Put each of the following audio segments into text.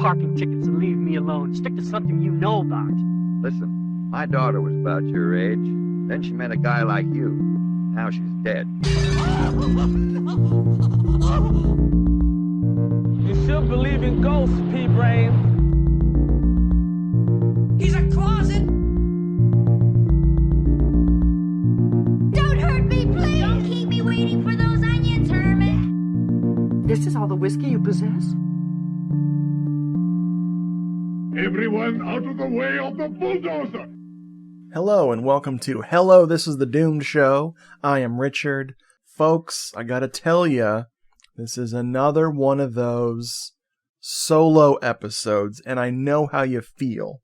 parking tickets and leave me alone. Stick to something you know about. Listen, my daughter was about your age. Then she met a guy like you. Now she's dead. You still believe in ghosts, P-Brain? He's a closet! Don't hurt me, please! Don't keep me waiting for those onions, Herman! This is all the whiskey you possess? Everyone out of the way of the bulldozer! Hello and welcome to Hello, This is the Doomed Show. I am Richard. Folks, I gotta tell ya, this is another one of those solo episodes, and I know how you feel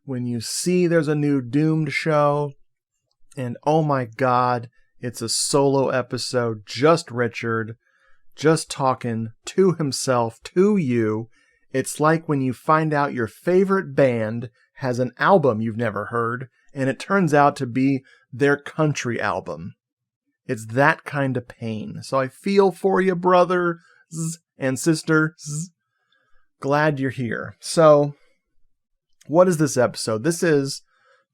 when you see there's a new Doomed show, and oh my god, it's a solo episode, just Richard, just talking to himself, to you. It's like when you find out your favorite band has an album you've never heard, and it turns out to be their country album. It's that kind of pain. So I feel for you, brothers and sisters. Glad you're here. So, what is this episode? This is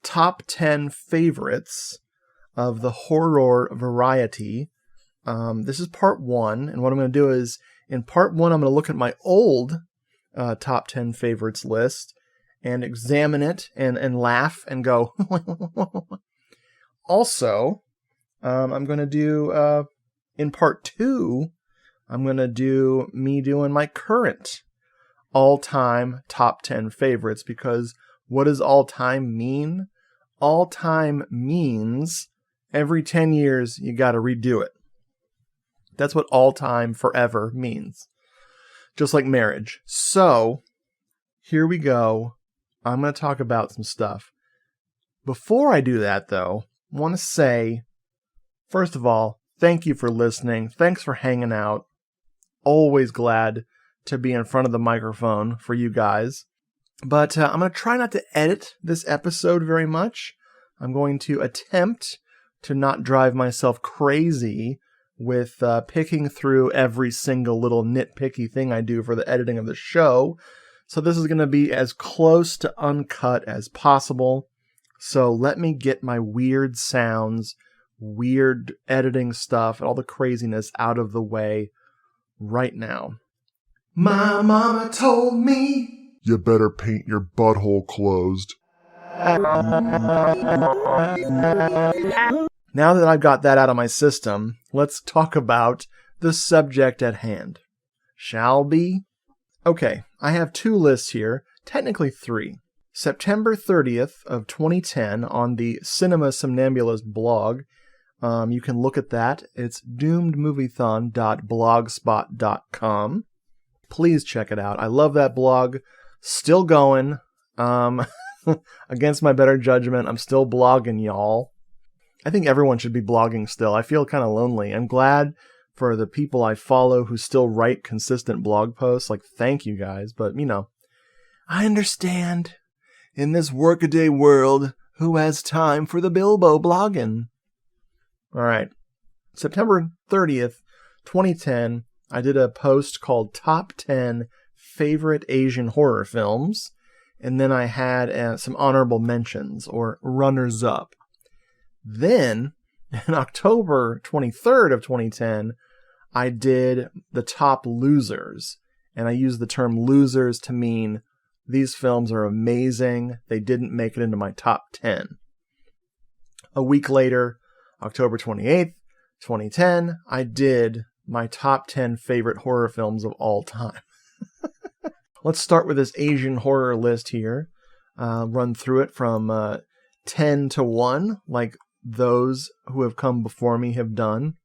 top 10 favorites of the horror variety. This is part 1, and what I'm going to do is, in part 1, I'm going to look at my old top 10 favorites list, and examine it, and laugh, and go, Also, I'm going to do, in part 2, I'm going to do me doing my current all-time top 10 favorites, because what does all-time mean? All-time means every 10 years you got to redo it. That's what all-time forever means. Just like marriage. So, here we go. I'm going to talk about some stuff. Before I do that, though, I want to say, first of all, thank you for listening. Thanks for hanging out. Always glad to be in front of the microphone for you guys. But I'm going to try not to edit this episode very much. I'm going to attempt to not drive myself crazy with picking through every single little nitpicky thing I do for the editing of the show. So this is going to be as close to uncut as possible. So let me get my weird sounds, weird editing stuff, and all the craziness out of the way right now. My mama told me You better paint your butthole closed. Now that I've got that out of my system, let's talk about the subject at hand. Shall we? Okay, I have 2 lists here, technically 3. September 30th of 2010 on the Cinema Somnambulist blog. You can look at that. It's doomedmoviethon.blogspot.com. Please check it out. I love that blog. Still going. Against my better judgment, I'm still blogging, y'all. I think everyone should be blogging still. I feel kind of lonely. I'm glad for the people I follow who still write consistent blog posts. Like, thank you guys. But, you know, I understand. In this workaday world, who has time for the Bilbo blogging? All right. September 30th, 2010, I did a post called Top 10 Favorite Asian Horror Films. And then I had some honorable mentions, or runners-up. Then, in October 23rd of 2010, I did the top losers. And I used the term losers to mean these films are amazing. They didn't make it into my top 10. A week later, October 28th, 2010, I did my top 10 favorite horror films of all time. Let's start with this Asian horror list here. Run through it from 10 to 1, like those who have come before me have done.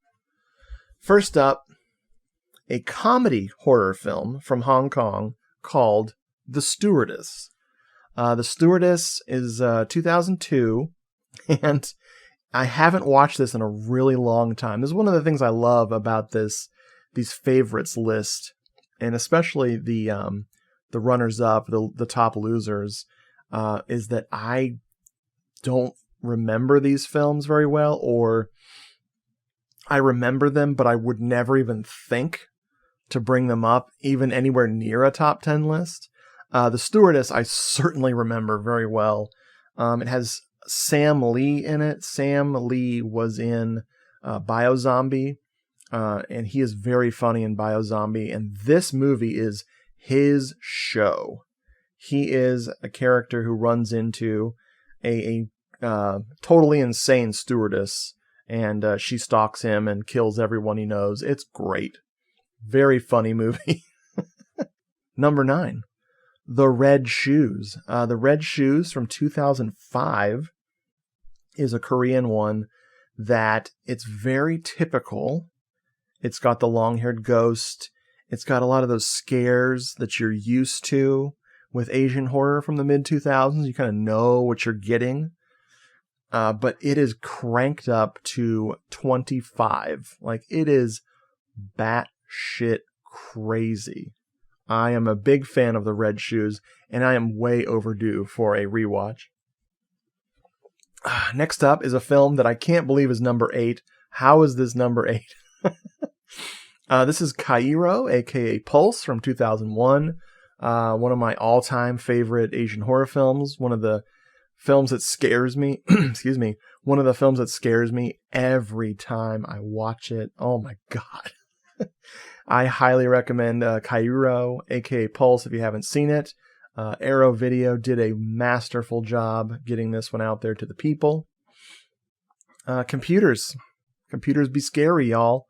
First up, a comedy horror film from Hong Kong called The Stewardess. The Stewardess is 2002, and I haven't watched this in a really long time. This is one of the things I love about these favorites list, and especially the runners-up, the top losers, is that I don't remember these films very well, or I remember them, but I would never even think to bring them up even anywhere near a top 10 list. The stewardess I certainly remember very well. It has Sam Lee in it. Sam Lee was in Biozombie, and he is very funny in Biozombie, and this movie is his show. He is a character who runs into a totally insane stewardess, and she stalks him and kills everyone he knows. It's great. Very funny movie. Number 9, The Red Shoes. The Red Shoes from 2005 is a Korean one that it's very typical. It's got the long-haired ghost. It's got a lot of those scares that you're used to with Asian horror from the mid-2000s. You kind of know what you're getting. But it is cranked up to 25. Like, it is batshit crazy. I am a big fan of The Red Shoes, and I am way overdue for a rewatch. Next up is a film that I can't believe is number 8. How is this number 8? This is Cairo, aka Pulse, from 2001. One of my all-time favorite Asian horror films. One of the films that scares me. Excuse me. One of the films that scares me every time I watch it. Oh my god. I highly recommend Cairo, aka Pulse, if you haven't seen it. Arrow Video did a masterful job getting this one out there to the people. Computers. Computers be scary, y'all.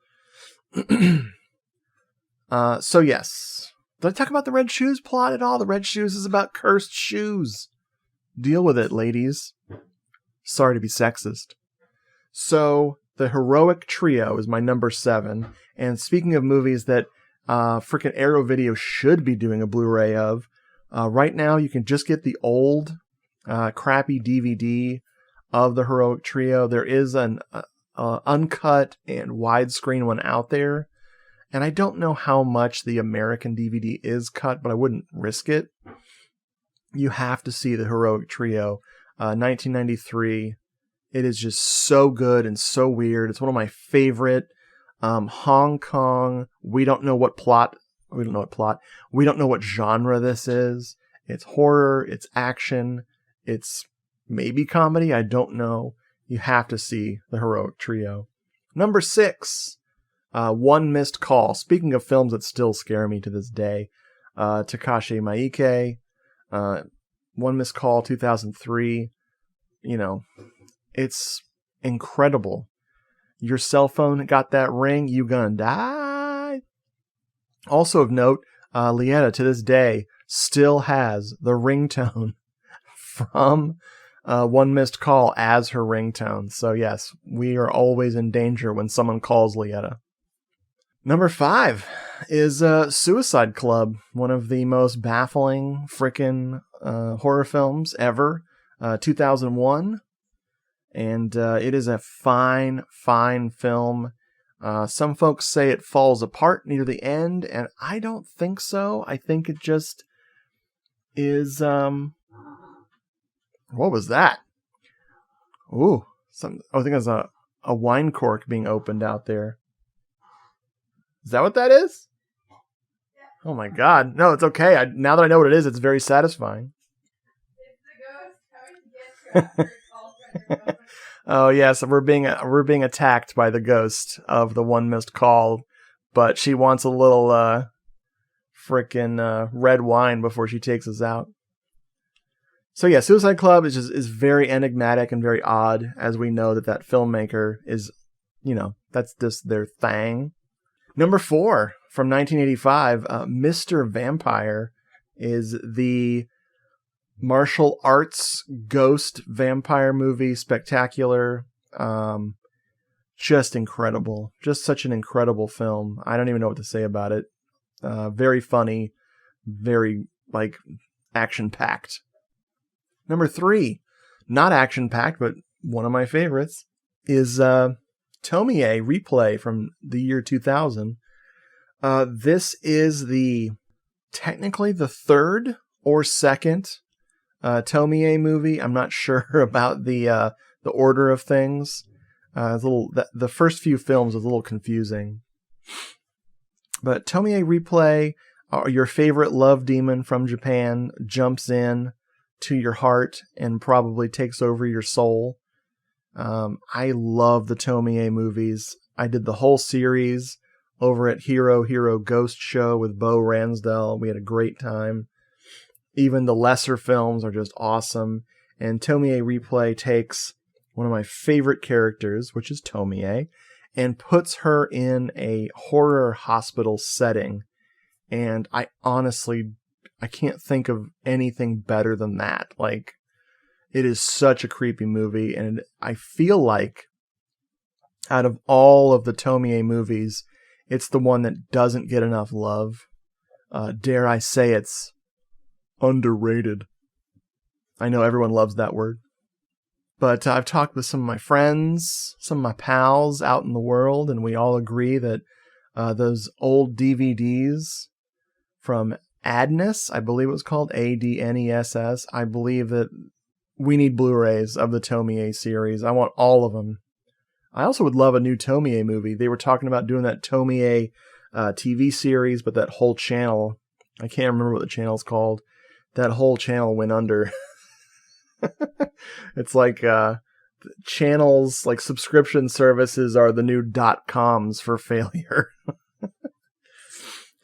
So yes. Did I talk about the Red Shoes plot at all? The Red Shoes is about cursed shoes. Deal with it, ladies. Sorry to be sexist. So, The Heroic Trio is my number 7. And speaking of movies that frickin' Arrow Video should be doing a Blu-ray of, right now you can just get the old, crappy DVD of The Heroic Trio. There is an uncut and widescreen one out there. And I don't know how much the American DVD is cut, but I wouldn't risk it. You have to see The Heroic Trio, 1993. It is just so good and so weird. It's one of my favorite Hong Kong. We don't know what genre this is. It's horror, it's action, it's maybe comedy, I don't know. You have to see The Heroic Trio. Number 6, One Missed Call. Speaking of films that still scare me to this day, Takashi Miike, One Missed Call, 2003. You know, it's incredible. Your cell phone got that ring, you gonna die. Also of note, Lieta to this day still has the ringtone from One Missed Call as her ringtone. So yes, we are always in danger when someone calls Lieta. Number 5 is Suicide Club, one of the most baffling frickin' horror films ever. 2001. And it is a fine, fine film. Some folks say it falls apart near the end, and I don't think so. I think it just is... What was that? Ooh, I think there's a wine cork being opened out there. Is that what that is? Oh my god. No, it's okay. Now that I know what it is, it's very satisfying. Oh yes, we're being attacked by the ghost of the One Missed Call, but she wants a little frickin' red wine before she takes us out. So yeah, Suicide Club is very enigmatic and very odd, as we know that filmmaker is, that's just their thing. Number 4 from 1985, Mr. Vampire is the martial arts ghost vampire movie. Spectacular. Just incredible. Just such an incredible film. I don't even know what to say about it. Very funny. Very, action-packed. Number 3, not action-packed, but one of my favorites, is Tomie Replay from the year 2000. This is technically the third or second Tomie movie. I'm not sure about the order of things. The first few films was a little confusing. But Tomie Replay, your favorite love demon from Japan jumps in to your heart and probably takes over your soul. I love the Tomie movies. I did the whole series over at Hero Ghost Show with Bo Ransdell. We had a great time. Even the lesser films are just awesome. And Tomie Replay takes one of my favorite characters, which is Tomie, and puts her in a horror hospital setting. And I can't think of anything better than that. Like, it is such a creepy movie, and I feel like out of all of the Tomie movies, it's the one that doesn't get enough love. Dare I say it's underrated. I know everyone loves that word. But I've talked with some of my friends, some of my pals out in the world, and we all agree that those old DVDs from Adness, I believe it was called ADNESS, I believe that we need Blu-rays of the Tomie series. I want all of them. I also would love a new Tomie movie. They were talking about doing that Tomie TV series, but that whole channel, I can't remember what the channel's called. That whole channel went under. It's like channels, like subscription services are the new .coms for failure.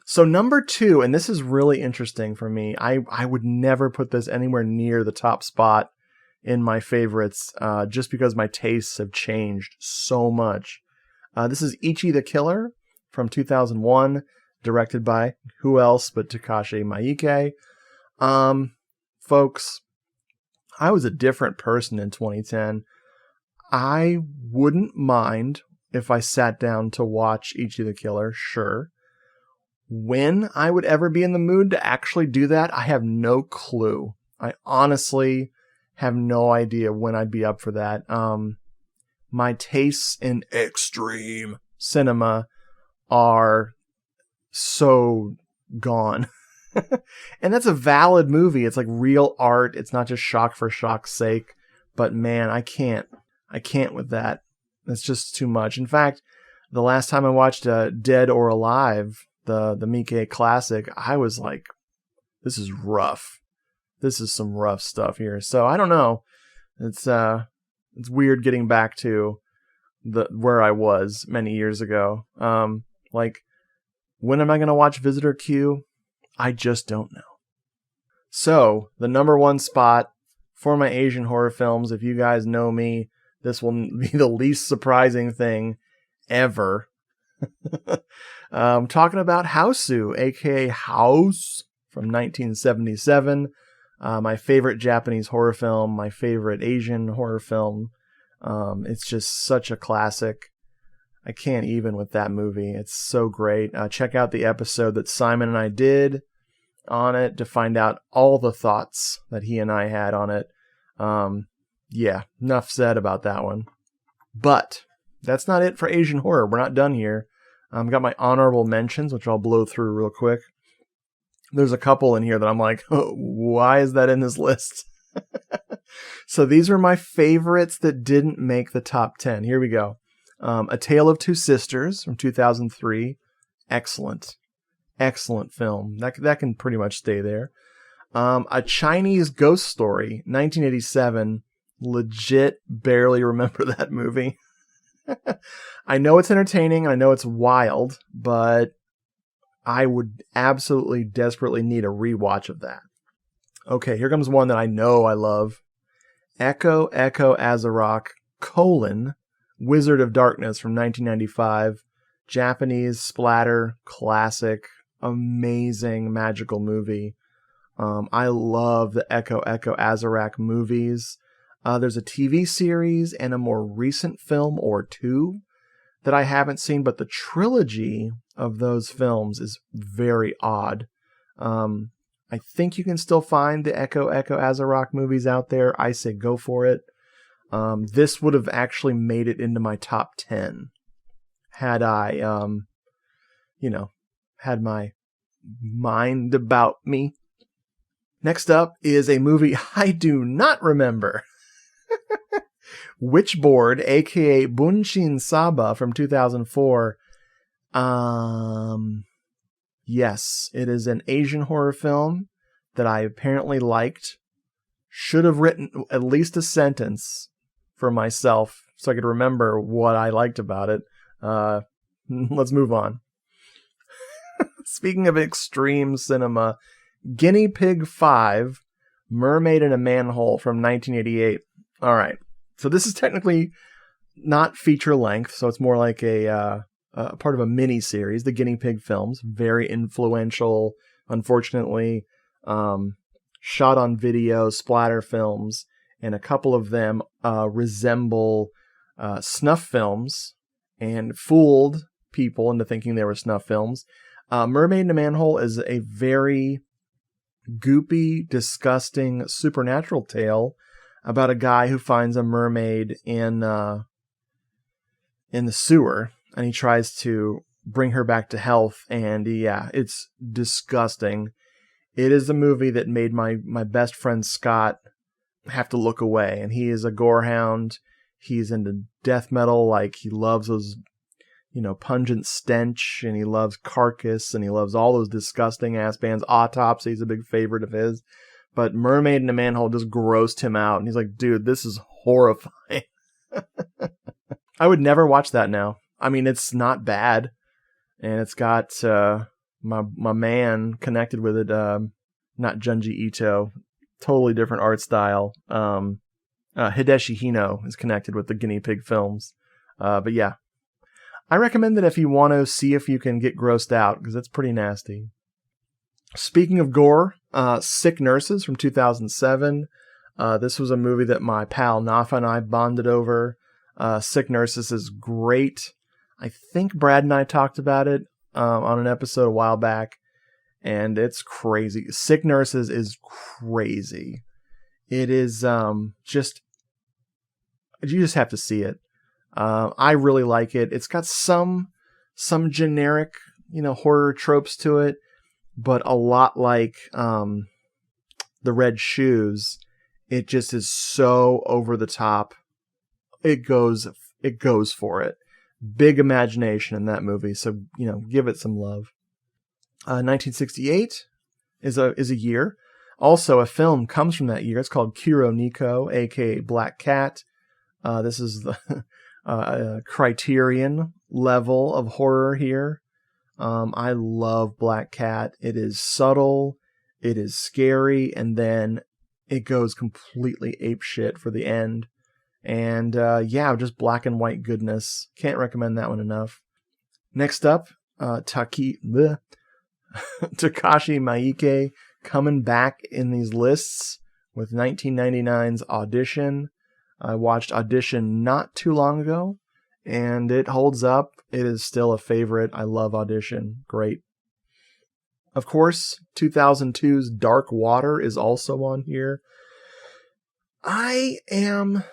So number 2, and this is really interesting for me. I would never put this anywhere near the top spot in my favorites, just because my tastes have changed so much. This is Ichi the Killer from 2001, directed by who else but Takashi Miike. Folks, I was a different person in 2010. I wouldn't mind if I sat down to watch Ichi the Killer, sure. When I would ever be in the mood to actually do that, I have no clue. I honestly have no idea when I'd be up for that. My tastes in extreme cinema are so gone. And that's a valid movie. It's like real art. It's not just shock for shock's sake. But man, I can't with that. That's just too much. In fact, the last time I watched Dead or Alive, the Miike classic, I was like, this is rough. This is some rough stuff here. So I don't know. It's weird getting back to where I was many years ago. Like, when am I going to watch Visitor Q? I just don't know. So, the number 1 spot for my Asian horror films, if you guys know me, this will be the least surprising thing ever. I'm talking about Hausu, aka House, from 1977. My favorite Japanese horror film, my favorite Asian horror film. It's just such a classic. I can't even with that movie. It's so great. Check out the episode that Simon and I did on it to find out all the thoughts that he and I had on it. Yeah, enough said about that one. But that's not it for Asian horror. We're not done here. I've got my honorable mentions, which I'll blow through real quick. There's a couple in here that I'm like, oh, why is that in this list? So these are my favorites that didn't make the top 10. Here we go. A Tale of Two Sisters from 2003. Excellent film. That can pretty much stay there. A Chinese Ghost Story, 1987. Legit barely remember that movie. I know it's entertaining. I know it's wild, but I would absolutely desperately need a rewatch of that. Okay, here comes one that I know I love. Echo Azarok, Wizard of Darkness from 1995. Japanese splatter, classic, amazing, magical movie. I love the Echo Azarok movies. There's a TV series and a more recent film or two that I haven't seen, but the trilogy of those films is very odd. I think you can still find the Echo Azarok movies out there. I say go for it. This would have actually made it into my top 10 had I, had my mind about me. Next up is a movie I do not remember. Witchboard, aka Bunshin Saba from 2004. Yes, it is an Asian horror film that I apparently liked. Should have written at least a sentence for myself so I could remember what I liked about it. Let's move on. Speaking of extreme cinema, Guinea Pig 5, Mermaid in a Manhole from 1988. All right. So this is technically not feature length, so it's more like a part of a mini series, the Guinea Pig films. Very influential, unfortunately, shot on video, splatter films, and a couple of them resemble snuff films and fooled people into thinking they were snuff films. Mermaid in a Manhole is a very goopy, disgusting, supernatural tale about a guy who finds a mermaid in the sewer, and he tries to bring her back to health, and yeah, it's disgusting. It is a movie that made my best friend Scott have to look away, and he is a gorehound. He's into death metal, like he loves those, pungent stench, and he loves Carcass, and he loves all those disgusting ass bands. Autopsy is a big favorite of his, but Mermaid in a Manhole just grossed him out, and he's like, dude, this is horrifying. I would never watch that now. I mean, it's not bad, and it's got my man connected with it, not Junji Ito, totally different art style. Hideshi Hino is connected with the Guinea Pig films, but yeah. I recommend that if you want to see if you can get grossed out, because it's pretty nasty. Speaking of gore, Sick Nurses from 2007. This was a movie that my pal Nafa and I bonded over. Sick Nurses is great. I think Brad and I talked about it on an episode a while back, and it's crazy. Sick Nurses is crazy. It is just... You just have to see it. I really like it. It's got some generic, horror tropes to it, but a lot like The Red Shoes, it just is so over the top. It goes for it. Big imagination in that movie, so give it some love. 1968 is a year. Also, a film comes from that year. It's called Kuro Niko, aka Black Cat. This is the Criterion level of horror here. I love Black Cat. It is subtle, it is scary, and then it goes completely apeshit for the end. And just black and white goodness. Can't recommend that one enough. Next up, Takashi Miike coming back in these lists with 1999's Audition. I watched Audition not too long ago, and it holds up. It is still a favorite. I love Audition. Great. Of course, 2002's Dark Water is also on here. I am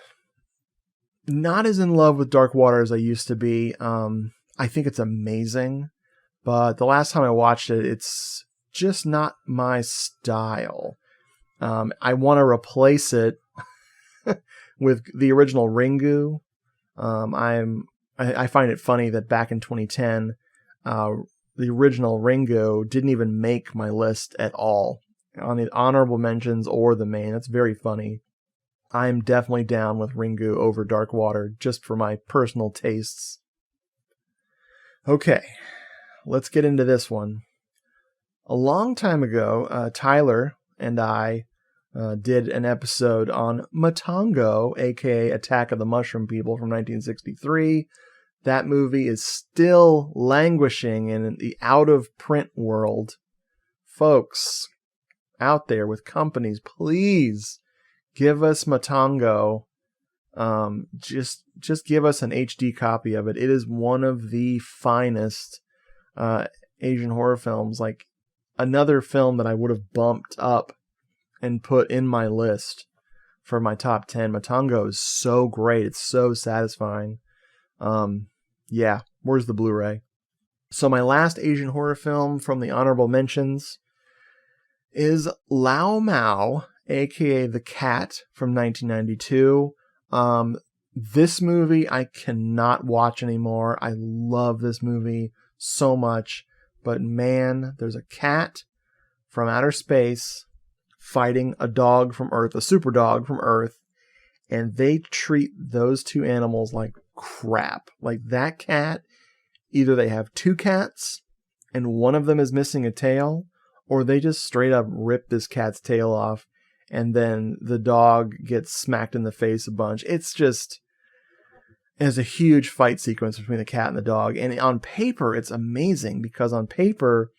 not as in love with Dark Water as I used to be. I think it's amazing, but the last time I watched it, it's just not my style. I want to replace it with the original Ringu. I find it funny that back in 2010, the original Ringu didn't even make my list at all on the honorable mentions or the main. That's very funny. I'm definitely down with Ringu over Dark Water, just for my personal tastes. Okay, let's get into this one. A long time ago, Tyler and I did an episode on Matango, aka Attack of the Mushroom People from 1963. That movie is still languishing in the out-of-print world. Folks out there with companies, please give us Matango. Just give us an HD copy of it. It is one of the finest Asian horror films. Like, another film that I would have bumped up and put in my list for my top 10. Matango is so great. It's so satisfying. Yeah, where's the Blu-ray? So my last Asian horror film from the honorable mentions is Lao Mao, aka The Cat from 1992. This movie I cannot watch anymore. I love this movie so much, but man, there's a cat from outer space fighting a dog from Earth, a super dog from Earth, and they treat those two animals like crap. Like that cat, either they have two cats and one of them is missing a tail, or they just straight up rip this cat's tail off and then the dog gets smacked in the face a bunch. There's a huge fight sequence between the cat and the dog. And on paper, it's amazing because on paper,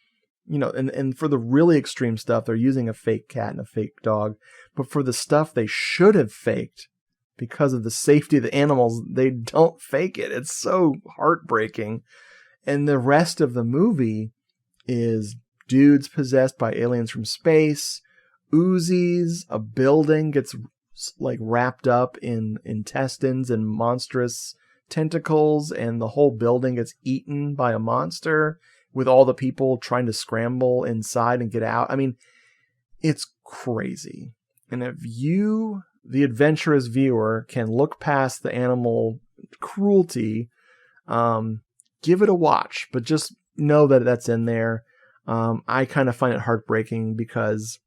you know, and for the really extreme stuff, they're using a fake cat and a fake dog. But for the stuff they should have faked, because of the safety of the animals, they don't fake it. It's so heartbreaking. And the rest of the movie is dudes possessed by aliens from space, Uzis, a building gets like wrapped up in intestines and monstrous tentacles, and the whole building gets eaten by a monster with all the people trying to scramble inside and get out. I mean, it's crazy. And if you, the adventurous viewer, can look past the animal cruelty, give it a watch, but just know that that's in there. I kind of find it heartbreaking because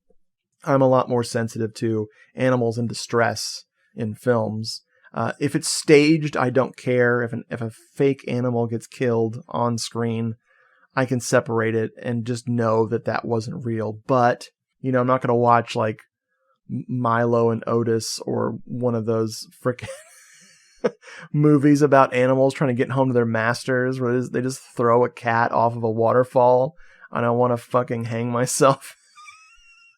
I'm a lot more sensitive to animals in distress in films. If it's staged, I don't care. If a fake animal gets killed on screen, I can separate it and just know that that wasn't real. But, you know, I'm not going to watch like Milo and Otis or one of those frickin' movies about animals trying to get home to their masters where they just throw a cat off of a waterfall and I want to fucking hang myself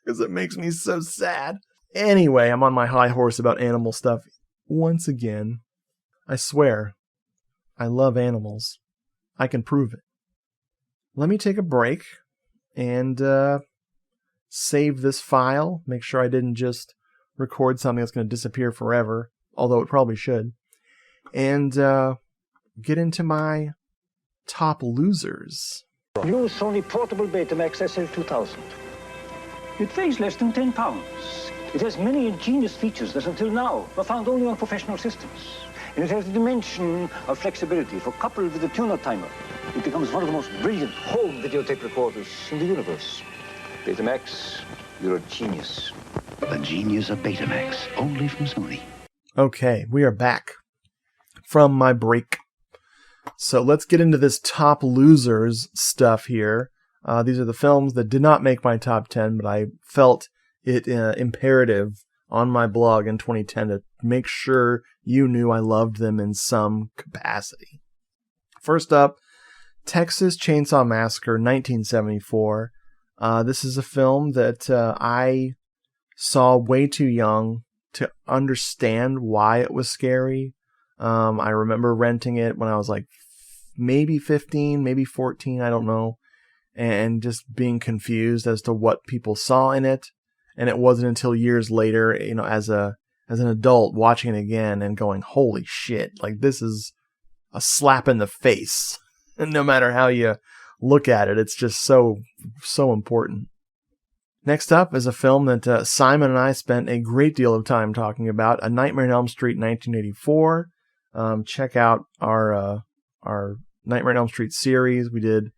because it makes me so sad. Anyway, I'm on my high horse about animal stuff. Once again, I swear, I love animals. I can prove it. Let me take a break and save this file. Make sure I didn't just record something that's going to disappear forever, although it probably should. And get into my top losers. New Sony portable Betamax SL2000. It weighs less than 10 pounds. It has many ingenious features that until now were found only on professional systems. And it has a dimension of flexibility for coupled with a tuner timer. It becomes one of the most brilliant home videotape recorders in the universe. Betamax, you're a genius. The genius of Betamax, only from Sony. Okay, we are back from my break. So let's get into this top losers stuff here. These are the films that did not make my top 10, but I felt it imperative on my blog in 2010 to make sure you knew I loved them in some capacity. First up, Texas Chainsaw Massacre, 1974. This is a film that I saw way too young to understand why it was scary. I remember renting it when I was like maybe 15, maybe 14, I don't know, and just being confused as to what people saw in it. And it wasn't until years later, you know, as an adult watching it again and going, holy shit, like this is a slap in the face. And no matter how you look at it, it's just so important. Next up is a film that Simon and I spent a great deal of time talking about, A Nightmare on Elm Street, 1984. Check out our Nightmare on Elm Street series. We did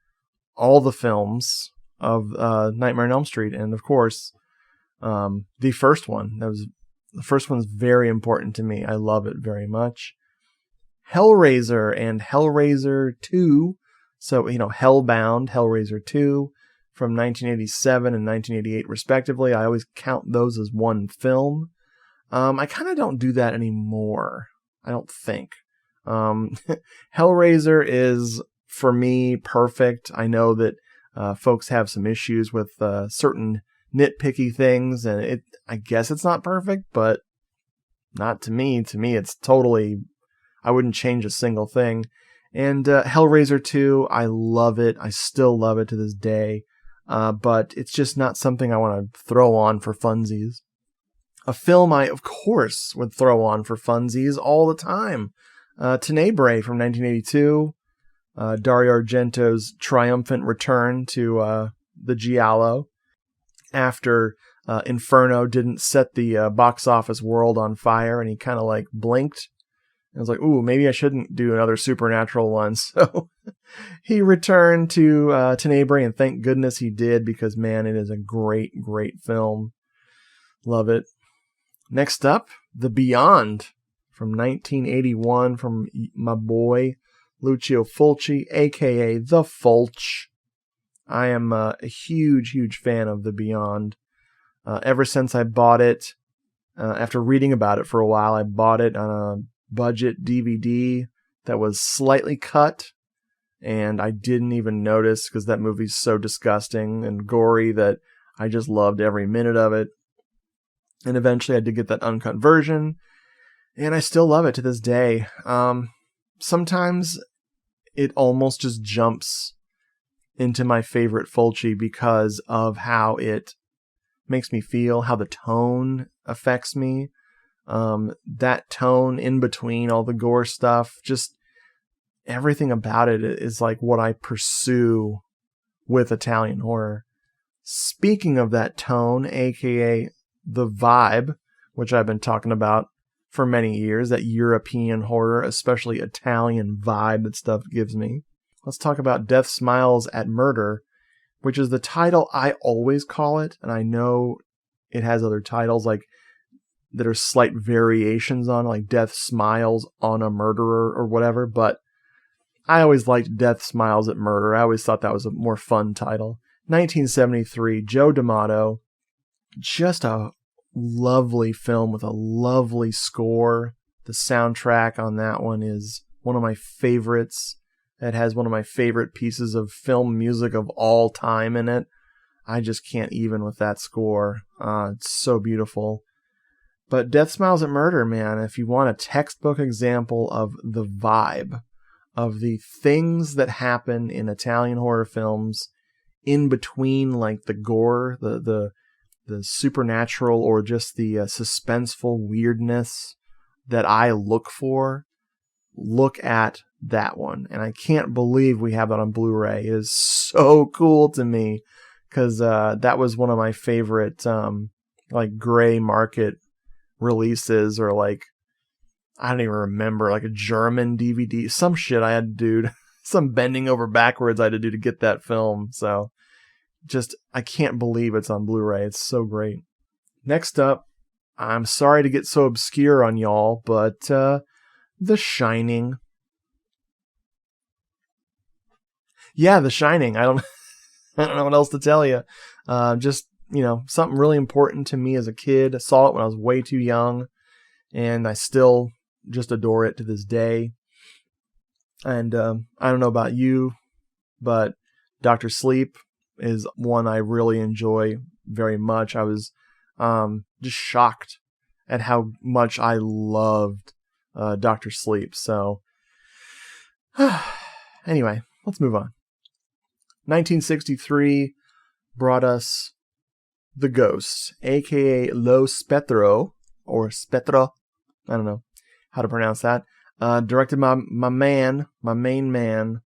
all the films of Nightmare on Elm Street, and of course, the first one. The first one's very important to me. I love it very much. Hellraiser and Hellraiser 2. So, you know, Hellbound Hellraiser 2 from 1987 and 1988 respectively. I always count those as one film. I kind of don't do that anymore. I don't think. Hellraiser is, for me, perfect. I know that folks have some issues with certain nitpicky things, and I guess it's not perfect, but not to me. To me, it's totally, I wouldn't change a single thing. And Hellraiser 2, I love it. I still love it to this day. But it's just not something I want to throw on for funsies. A film I, of course, would throw on for funsies all the time. Tenebre from 1982. Dario Argento's triumphant return to the Giallo after Inferno didn't set the box office world on fire and he kind of like blinked I was like, ooh, maybe I shouldn't do another supernatural one. So he returned to Tenebre, and thank goodness he did, because, man, it is a great, great film. Love it. Next up, The Beyond from 1981 from my boy Lucio Fulci, a.k.a. The Fulch. I am a huge, huge fan of The Beyond. Ever since I bought it, after reading about it for a while, I bought it on a budget DVD that was slightly cut, and I didn't even notice because that movie's so disgusting and gory that I just loved every minute of it. And eventually I did get that uncut version, and I still love it to this day. Sometimes it almost just jumps into my favorite Fulci because of how it makes me feel, how the tone affects me. That tone in between all the gore stuff, just everything about it is like what I pursue with Italian horror. Speaking of that tone, aka the vibe, which I've been talking about for many years, that European horror, especially Italian vibe that stuff gives me. Let's talk about Death Smiles at Murder, which is the title I always call it, and I know it has other titles like that are slight variations on, like Death Smiles on a Murderer or whatever, but I always liked Death Smiles at Murder. I always thought that was a more fun title. 1973, Joe D'Amato. Just a lovely film with a lovely score. The soundtrack on that one is one of my favorites. It has one of my favorite pieces of film music of all time in it. I just can't even with that score. It's so beautiful. But Death Smiles at Murder, man, if you want a textbook example of the vibe of the things that happen in Italian horror films in between, like the gore, the supernatural, or just the suspenseful weirdness that I look for, look at that one. And I can't believe we have that on Blu-ray. It is so cool to me, because that was one of my favorite like gray market releases, or like, I don't even remember, like a German DVD, some shit I had to do, some bending over backwards I had to do to get that film. So just, I can't believe it's on Blu-ray. It's so great. Next up, I'm sorry to get so obscure on y'all, but The Shining. Yeah, The Shining. I don't know what else to tell you. Just, something really important to me as a kid. I saw it when I was way too young, and I still just adore it to this day. And I don't know about you, but Dr. Sleep is one I really enjoy very much. I was just shocked at how much I loved Dr. Sleep. So anyway, let's move on. 1963 brought us The Ghost, aka Lo Spettro, or Spettro, I don't know how to pronounce that. Directed by my main man,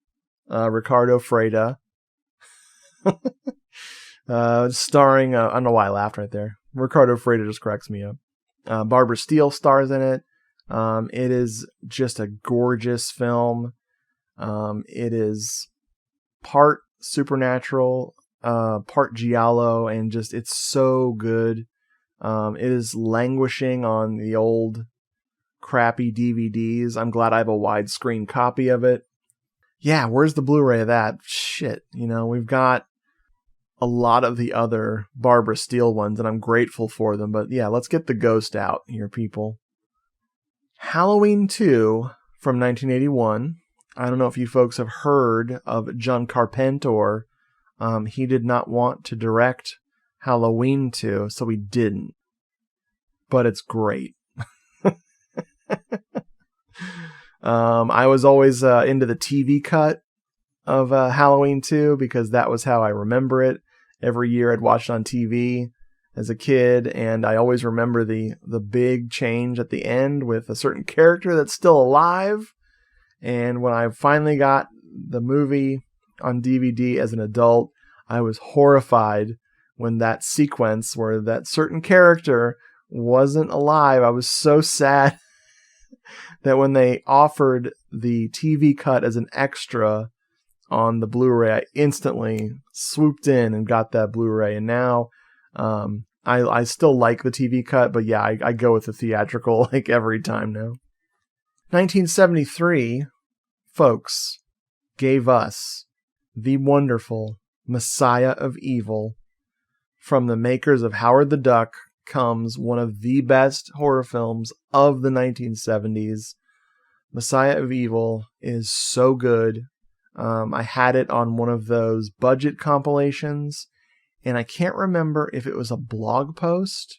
Ricardo Freda. Starring, I don't know why I laughed right there. Ricardo Freda just cracks me up. Barbara Steele stars in it. It is just a gorgeous film. It is part supernatural, part giallo, and just, it's so good. It is languishing on the old crappy DVDs. I'm glad I have a widescreen copy of it. Yeah, where's the Blu-ray of that? Shit, we've got a lot of the other Barbara Steele ones, and I'm grateful for them. But yeah, let's get The Ghost out here, people. Halloween 2 from 1981. I don't know if you folks have heard of John Carpenter. He did not want to direct Halloween 2, so he didn't. But it's great. I was always into the TV cut of Halloween 2 because that was how I remember it. Every year I'd watch it on TV as a kid, and I always remember the big change at the end with a certain character that's still alive. And when I finally got the movie on DVD as an adult, I was horrified when that sequence where that certain character wasn't alive. I was so sad that when they offered the TV cut as an extra on the Blu-ray, I instantly swooped in and got that Blu-ray. And now I still like the TV cut, but yeah, I go with the theatrical like every time now. 1973, folks, gave us the wonderful Messiah of Evil. From the makers of Howard the Duck comes one of the best horror films of the 1970s. Messiah of Evil is so good. I had it on one of those budget compilations, and I can't remember if it was a blog post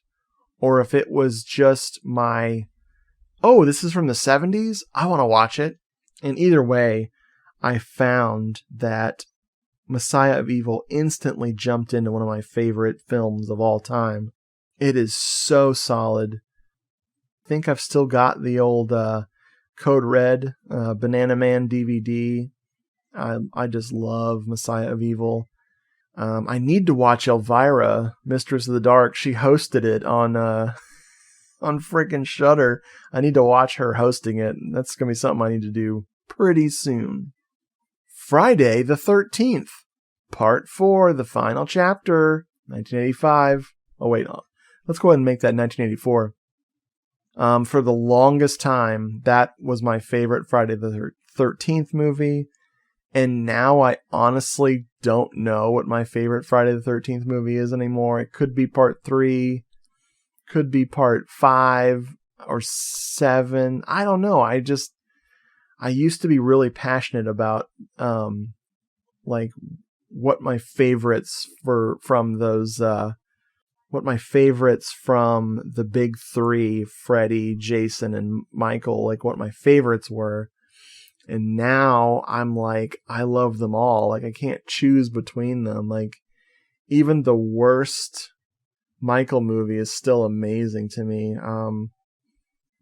or if it was just my, oh, this is from the 70s? I want to watch it. And either way, I found that Messiah of Evil instantly jumped into one of my favorite films of all time. It is so solid. I think I've still got the old Code Red Banana Man DVD. I just love Messiah of Evil. I need to watch Elvira, Mistress of the Dark. She hosted it on freaking Shudder. I need to watch her hosting it. That's going to be something I need to do pretty soon. Friday the 13th, Part 4, the final chapter, 1985. Oh, wait, let's go ahead and make that 1984. For the longest time, that was my favorite Friday the 13th movie. And now I honestly don't know what my favorite Friday the 13th movie is anymore. It could be Part 3, could be Part 5 or 7. I don't know. I used to be really passionate about like what my favorites from the big three, Freddy, Jason, and Michael, like what my favorites were. And now I'm like, I love them all. Like, I can't choose between them. Like, even the worst Michael movie is still amazing to me.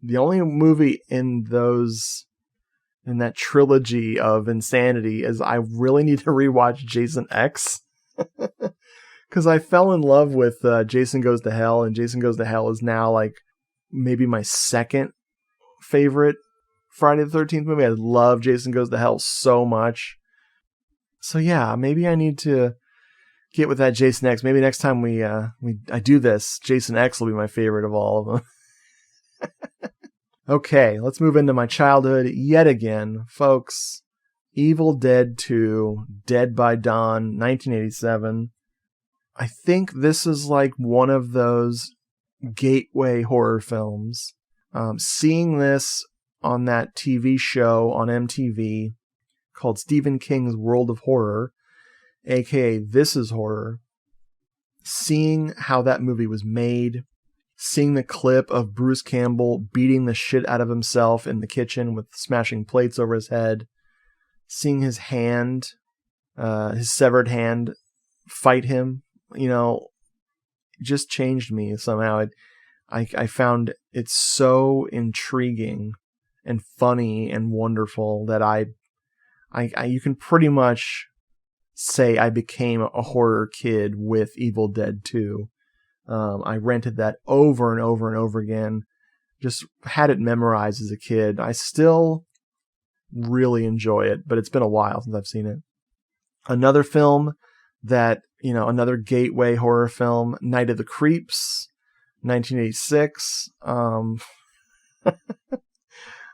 The only movie in that trilogy of insanity is I really need to rewatch Jason X. Because I fell in love with Jason Goes to Hell, and Jason Goes to Hell is now like maybe my second favorite Friday the 13th movie. I love Jason Goes to Hell so much. So yeah, maybe I need to get with that Jason X. Maybe next time I do this, Jason X will be my favorite of all of them. Okay, let's move into my childhood yet again, folks. Evil Dead 2, Dead by Dawn, 1987. I think this is like one of those gateway horror films. Seeing this on that TV show on MTV called Stephen King's World of Horror, aka This Is Horror, seeing how that movie was made, seeing the clip of Bruce Campbell beating the shit out of himself in the kitchen with smashing plates over his head, seeing his hand, his severed hand, fight him, just changed me somehow. I found it so intriguing and funny and wonderful that you can pretty much say I became a horror kid with Evil Dead 2. I rented that over and over and over again. Just had it memorized as a kid. I still really enjoy it, but it's been a while since I've seen it. Another film that, another gateway horror film, Night of the Creeps, 1986.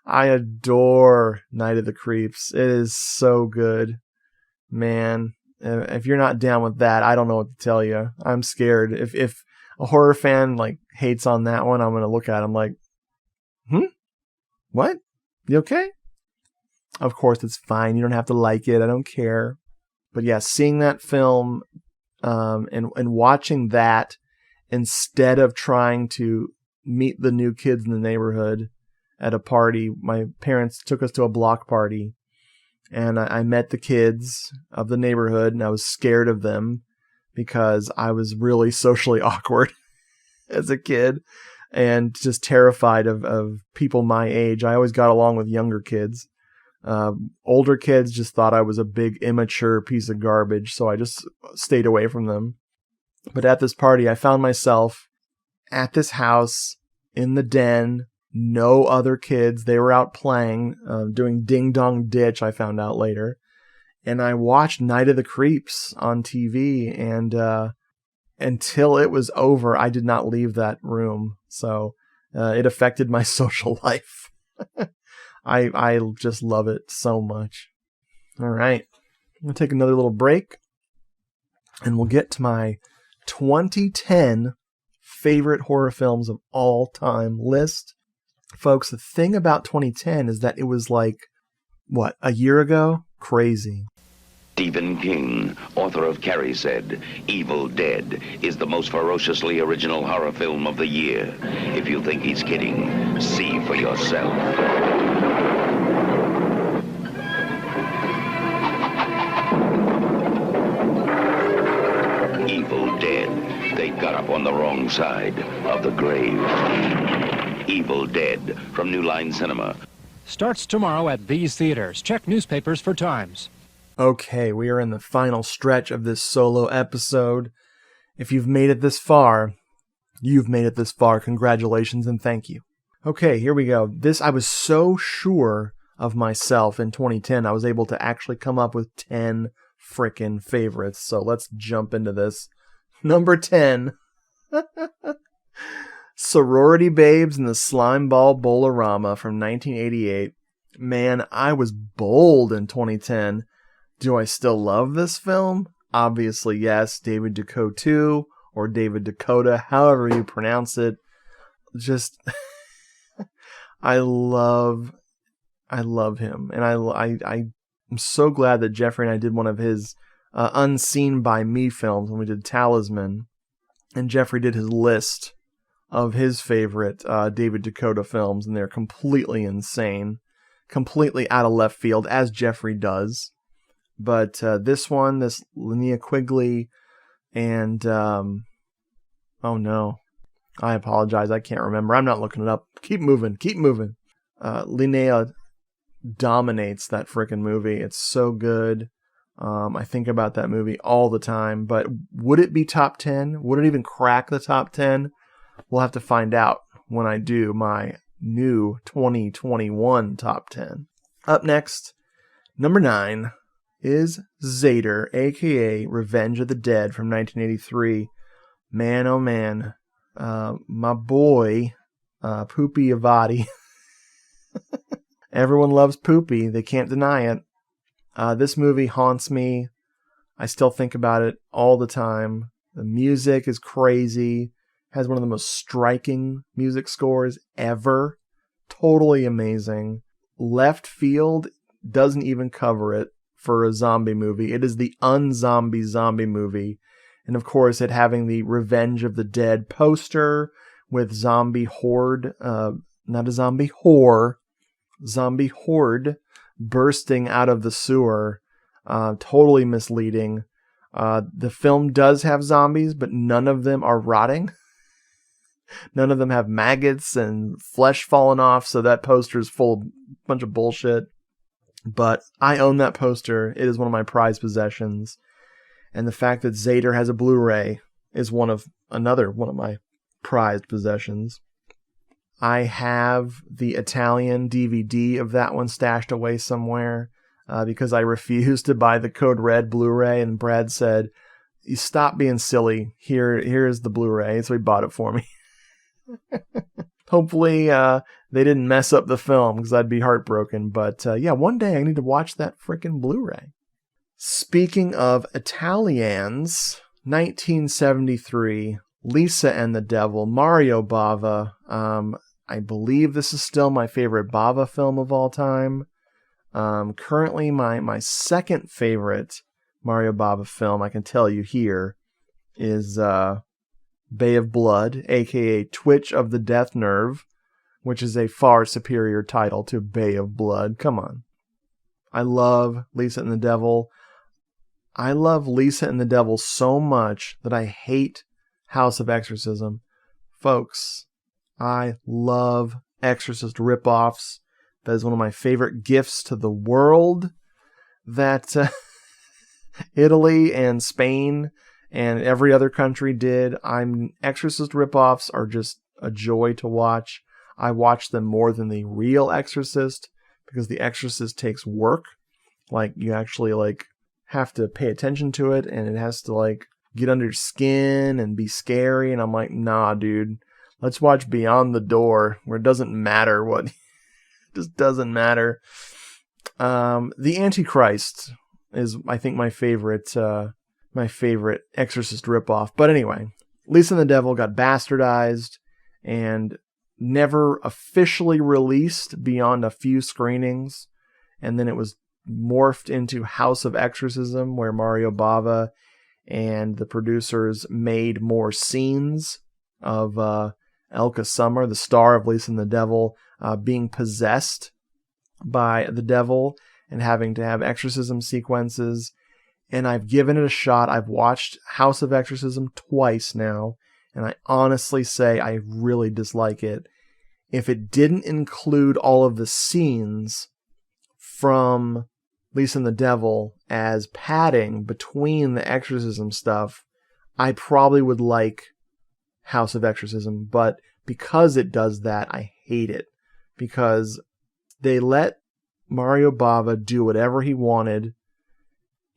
I adore Night of the Creeps. It is so good, man. If you're not down with that, I don't know what to tell you. I'm scared. If a horror fan like hates on that one, I'm gonna look at him like, what? You okay? Of course, it's fine. You don't have to like it. I don't care. But yeah, seeing that film and watching that instead of trying to meet the new kids in the neighborhood at a party. My parents took us to a block party, and I met the kids of the neighborhood, and I was scared of them because I was really socially awkward as a kid and just terrified of people my age. I always got along with younger kids. Older kids just thought I was a big immature piece of garbage, so I just stayed away from them. But at this party, I found myself at this house in the den, No other kids. They were out playing, doing Ding Dong Ditch, I found out later. And I watched Night of the Creeps on TV, and until it was over, I did not leave that room. So it affected my social life. I just love it so much. All right. I'm going to take another little break, and we'll get to my 2010 favorite horror films of all time list. Folks, the thing about 2010 is that it was like, what, a year ago? Crazy. Stephen King, author of Carrie, said, "Evil Dead is the most ferociously original horror film of the year. If you think he's kidding, see for yourself." Evil Dead. They got up on the wrong side of the grave. Evil Dead from New Line Cinema. Starts tomorrow at these theaters. Check newspapers for times. Okay, we are in the final stretch of this solo episode. If you've made it this far, you've made it this far. Congratulations and thank you. Okay, here we go. I was so sure of myself in 2010, I was able to actually come up with 10 frickin' favorites. So let's jump into this. Number 10. Sorority Babes and the Slimeball Bolorama from 1988. Man, I was bold in 2010. Do I still love this film? Obviously, yes. David Duchovny or David Dakota, however you pronounce it. Just, I love him. And I'm so glad that Jeffrey and I did one of his Unseen by Me films when we did Talisman. And Jeffrey did his list of his favorite David Dakota films, and they're completely insane. Completely out of left field, as Jeffrey does. But this one, this Linnea Quigley, and oh no, I apologize, I can't remember. I'm not looking it up. Keep moving. Linnea dominates that frickin' movie. It's so good. I think about that movie all the time. But would it be top 10? Would it even crack the top 10? We'll have to find out when I do my new 2021 top 10. Up next, number 9. Is Zader, a.k.a. Revenge of the Dead from 1983. Man, oh man. My boy, Poopy Avati. Everyone loves Poopy. They can't deny it. This movie haunts me. I still think about it all the time. The music is crazy. Has one of the most striking music scores ever. Totally amazing. Left Field doesn't even cover it. For a zombie movie. It is the unzombie zombie movie. And of course, it having the Revenge of the Dead poster with zombie horde, not a zombie whore, zombie horde bursting out of the sewer. Totally misleading. The film does have zombies, but none of them are rotting. None of them have maggots and flesh falling off, so that poster is full of a bunch of bullshit. But I own that poster. It is one of my prized possessions. And the fact that Zader has a Blu-ray is another one of my prized possessions. I have the Italian DVD of that one stashed away somewhere because I refused to buy the Code Red Blu-ray. And Brad said, "You stop being silly. Here's the Blu-ray." So he bought it for me. Hopefully, they didn't mess up the film because I'd be heartbroken. But yeah, one day I need to watch that freaking Blu-ray. Speaking of Italians, 1973, Lisa and the Devil, Mario Bava. I believe this is still my favorite Bava film of all time. Currently, my second favorite Mario Bava film, I can tell you here, is Bay of Blood, aka Twitch of the Death Nerve, which is a far superior title to Bay of Blood. Come on. I love Lisa and the Devil. I love Lisa and the Devil so much that I hate House of Exorcism. Folks, I love Exorcist ripoffs. That is one of my favorite gifts to the world that Italy and Spain and every other country did. Exorcist ripoffs are just a joy to watch. I watch them more than the real Exorcist, because the Exorcist takes work. Like, you actually, like, have to pay attention to it, and it has to, like, get under your skin and be scary. And I'm like, nah, dude, let's watch Beyond the Door, where it doesn't matter what, it just doesn't matter. The Antichrist is, I think, my favorite Exorcist ripoff. But anyway, Lisa and the Devil got bastardized and never officially released beyond a few screenings. And then it was morphed into House of Exorcism, where Mario Bava and the producers made more scenes of Elka Summer, the star of Lisa and the Devil, being possessed by the devil and having to have exorcism sequences. And I've given it a shot. I've watched House of Exorcism twice now, and I honestly say I really dislike it. If it didn't include all of the scenes from Lisa and the Devil as padding between the exorcism stuff, I probably would like House of Exorcism. But because it does that, I hate it. Because they let Mario Bava do whatever he wanted,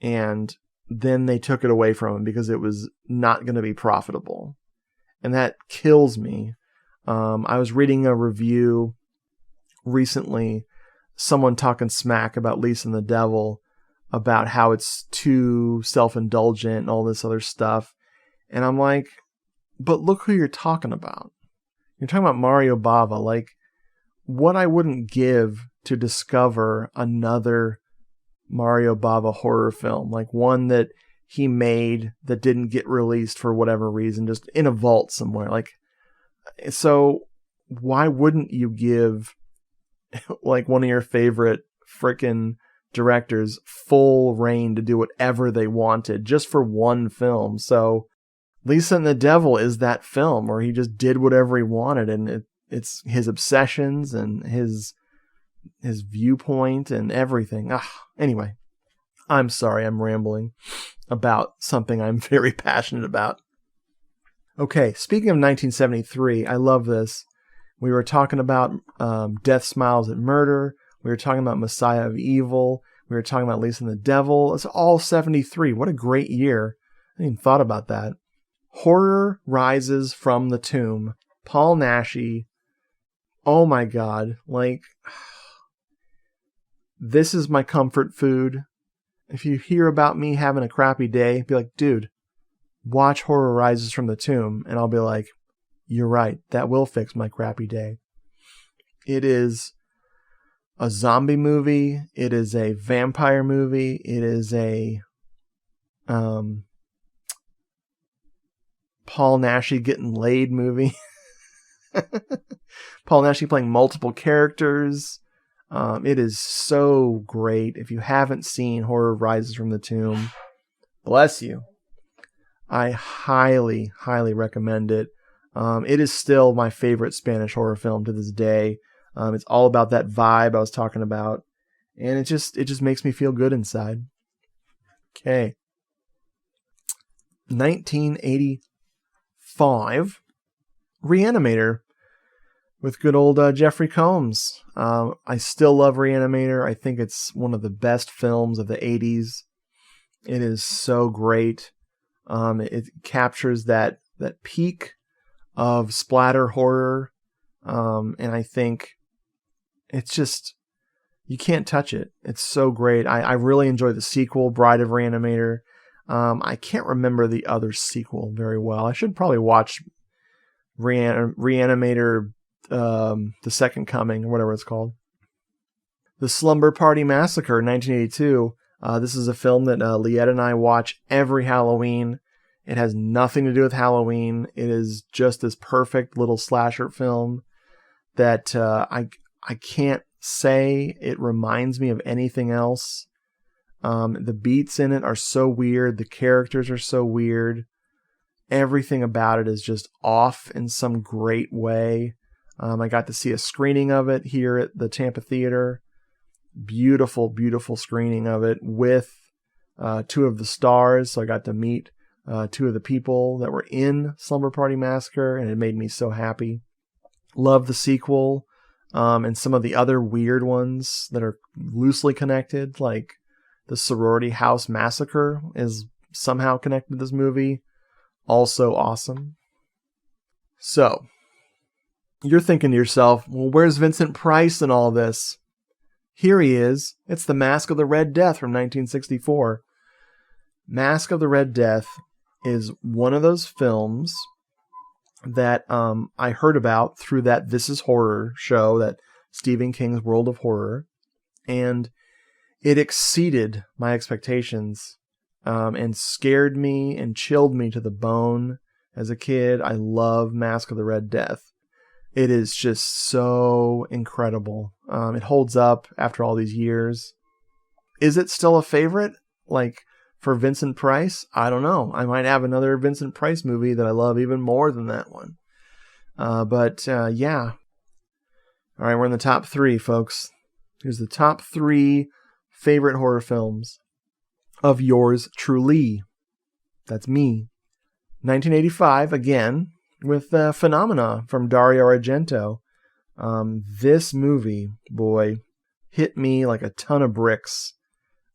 and then they took it away from him because it was not going to be profitable. And that kills me. I was reading a review recently, someone talking smack about Lisa and the Devil, about how it's too self-indulgent and all this other stuff. And I'm like, but look who you're talking about. You're talking about Mario Bava. Like, what I wouldn't give to discover another Mario Bava horror film, like one that he made that didn't get released for whatever reason, just in a vault somewhere. Like, so why wouldn't you give like one of your favorite frickin' directors full reign to do whatever they wanted just for one film? So Lisa and the Devil is that film where he just did whatever he wanted, and it's his obsessions and his viewpoint and everything. Anyway, I'm sorry, I'm rambling about something I'm very passionate about. Okay, speaking of 1973, I love this. We were talking about Death Smiles at Murder. We were talking about Messiah of Evil. We were talking about Lisa and the Devil. It's all 73. What a great year. I hadn't even thought about that. Horror Rises from the Tomb. Paul Naschy. Oh my God. Like, this is my comfort food. If you hear about me having a crappy day, be like, dude, watch Horror Rises from the Tomb. And I'll be like, you're right. That will fix my crappy day. It is a zombie movie. It is a vampire movie. It is a Paul Naschy getting laid movie. Paul Naschy playing multiple characters. It is so great. If you haven't seen Horror Rises from the Tomb, bless you. I highly, highly recommend it. It is still my favorite Spanish horror film to this day. It's all about that vibe I was talking about, and it just makes me feel good inside. Okay. 1985, Reanimator with good old Jeffrey Combs. I still love Reanimator. I think it's one of the best films of the 80s. It is so great. It captures that peak of splatter horror. And I think it's just, you can't touch it. It's so great. I really enjoy the sequel, Bride of Reanimator. I can't remember the other sequel very well. I should probably watch Reanimator, The Second Coming, or whatever it's called. The Slumber Party Massacre, 1982. This is a film that Liette and I watch every Halloween. It has nothing to do with Halloween. It is just this perfect little slasher film that I can't say it reminds me of anything else. The beats in it are so weird. The characters are so weird. Everything about it is just off in some great way. I got to see a screening of it here at the Tampa Theater. Beautiful, beautiful screening of it with two of the stars. So I got to meet two of the people that were in Slumber Party Massacre, and it made me so happy. Love the sequel, and some of the other weird ones that are loosely connected, like the sorority house massacre is somehow connected to this movie. Also awesome. So, you're thinking to yourself, well, where's Vincent Price in all this? Here he is. It's The Mask of the Red Death from 1964. Mask of the Red Death is one of those films that I heard about through that This Is Horror show, that Stephen King's World of Horror, and it exceeded my expectations and scared me and chilled me to the bone as a kid. I love Mask of the Red Death. It is just so incredible. It holds up after all these years. Is it still a favorite? Like, for Vincent Price? I don't know. I might have another Vincent Price movie that I love even more than that one. Yeah. All right, we're in the top 3, folks. Here's the top 3 favorite horror films of yours truly. That's me. 1985, again, with Phenomena from Dario Argento. This movie, boy, hit me like a ton of bricks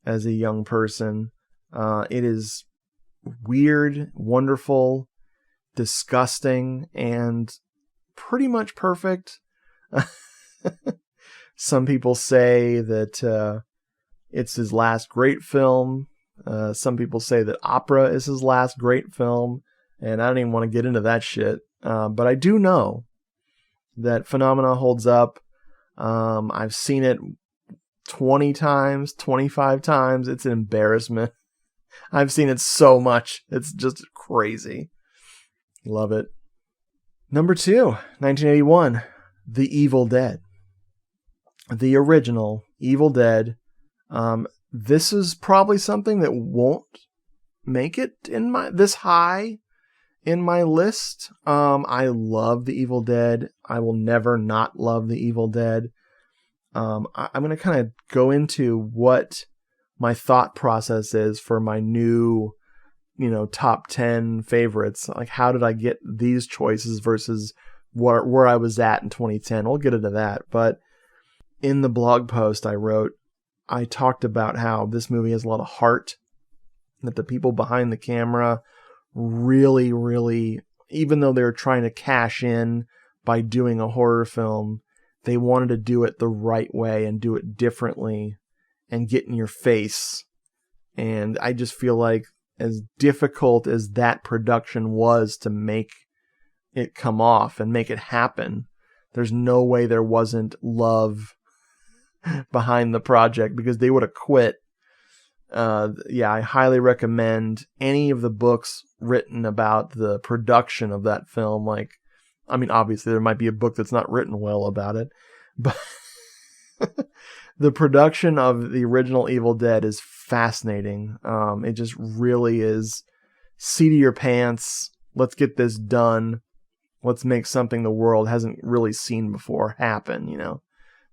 as a young person. It is weird, wonderful, disgusting, and pretty much perfect. Some people say that it's his last great film. Some people say that Opera is his last great film. And I don't even want to get into that shit. But I do know that Phenomena holds up. I've seen it 20 times, 25 times. It's an embarrassment. I've seen it so much. It's just crazy. Love it. Number 2, 1981, The Evil Dead. The original Evil Dead. This is probably something that won't make it in this high in my list. I love The Evil Dead. I will never not love The Evil Dead. I'm going to kind of go into what my thought process is for my new, top 10 favorites. Like, how did I get these choices versus where I was at in 2010? We'll get into that. But in the blog post I wrote, I talked about how this movie has a lot of heart, that the people behind the camera really, really, even though they were trying to cash in by doing a horror film, they wanted to do it the right way and do it differently and get in your face. And I just feel like, as difficult as that production was to make it come off and make it happen, there's no way there wasn't love behind the project, because they would have quit. I highly recommend any of the books written about the production of that film. Obviously there might be a book that's not written well about it, but the production of the original Evil Dead is fascinating. It just really is. Seat of your pants. Let's get this done. Let's make something the world hasn't really seen before happen,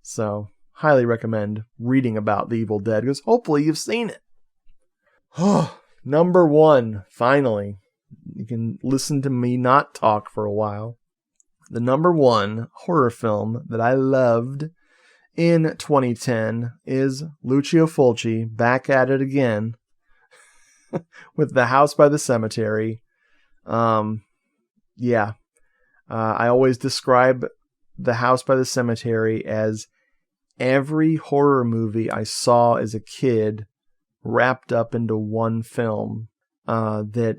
So, highly recommend reading about The Evil Dead, because hopefully you've seen it. Number 1, finally. You can listen to me not talk for a while. The number 1 horror film that I loved in 2010 is Lucio Fulci, back at it again, with The House by the Cemetery. I always describe The House by the Cemetery as every horror movie I saw as a kid wrapped up into one film that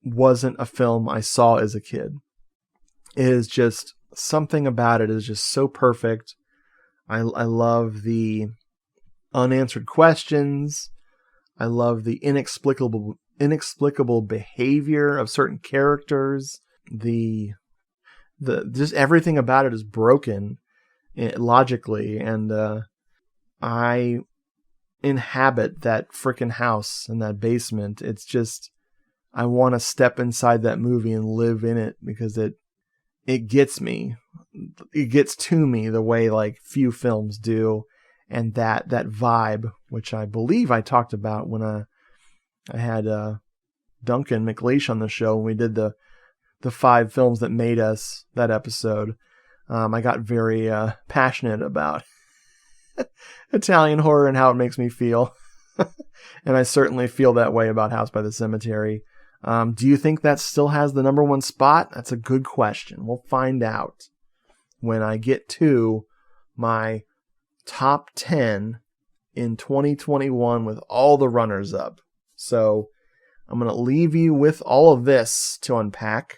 wasn't a film I saw as a kid. It is just, something about it is just so perfect. I love the unanswered questions. I love the inexplicable behavior of certain characters. Just everything about it is broken logically, and I inhabit that frickin' house in that basement. It's just, I want to step inside that movie and live in it, because it gets me. It gets to me the way like few films do, and that vibe, which I believe I talked about when I had Duncan McLeish on the show when we did the 5 films that made us, that episode. I got very passionate about Italian horror and how it makes me feel. And I certainly feel that way about House by the Cemetery. Do you think that still has the number one spot? That's a good question. We'll find out when I get to my top 10 in 2021 with all the runners up. So I'm going to leave you with all of this to unpack.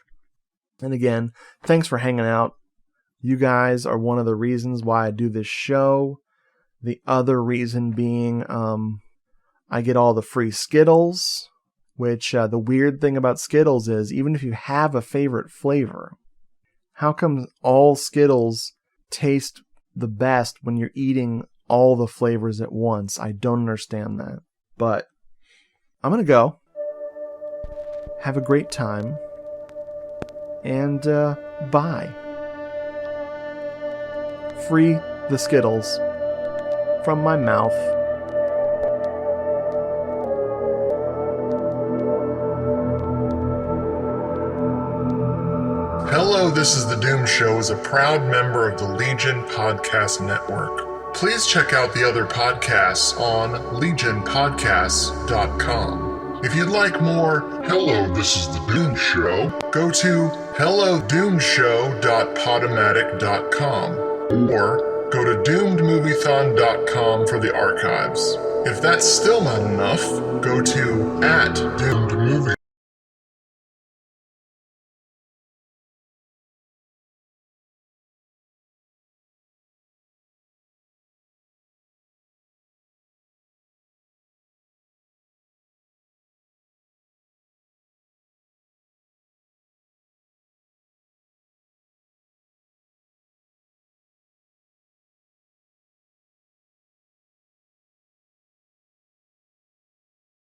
And again, thanks for hanging out. You guys are one of the reasons why I do this show. The other reason being I get all the free Skittles, which the weird thing about Skittles is even if you have a favorite flavor, how come all Skittles taste the best when you're eating all the flavors at once? I don't understand that. But I'm going to go. Have a great time. And bye. Free the Skittles from my mouth. Hello, This is the Doom Show is a proud member of the Legion Podcast Network. Please check out the other podcasts on legionpodcasts.com. If you'd like more Hello, This is the Doom Show, go to hellodoomshow.podomatic.com or go to doomedmoviethon.com for the archives. If that's still not enough, go to @doomedmovie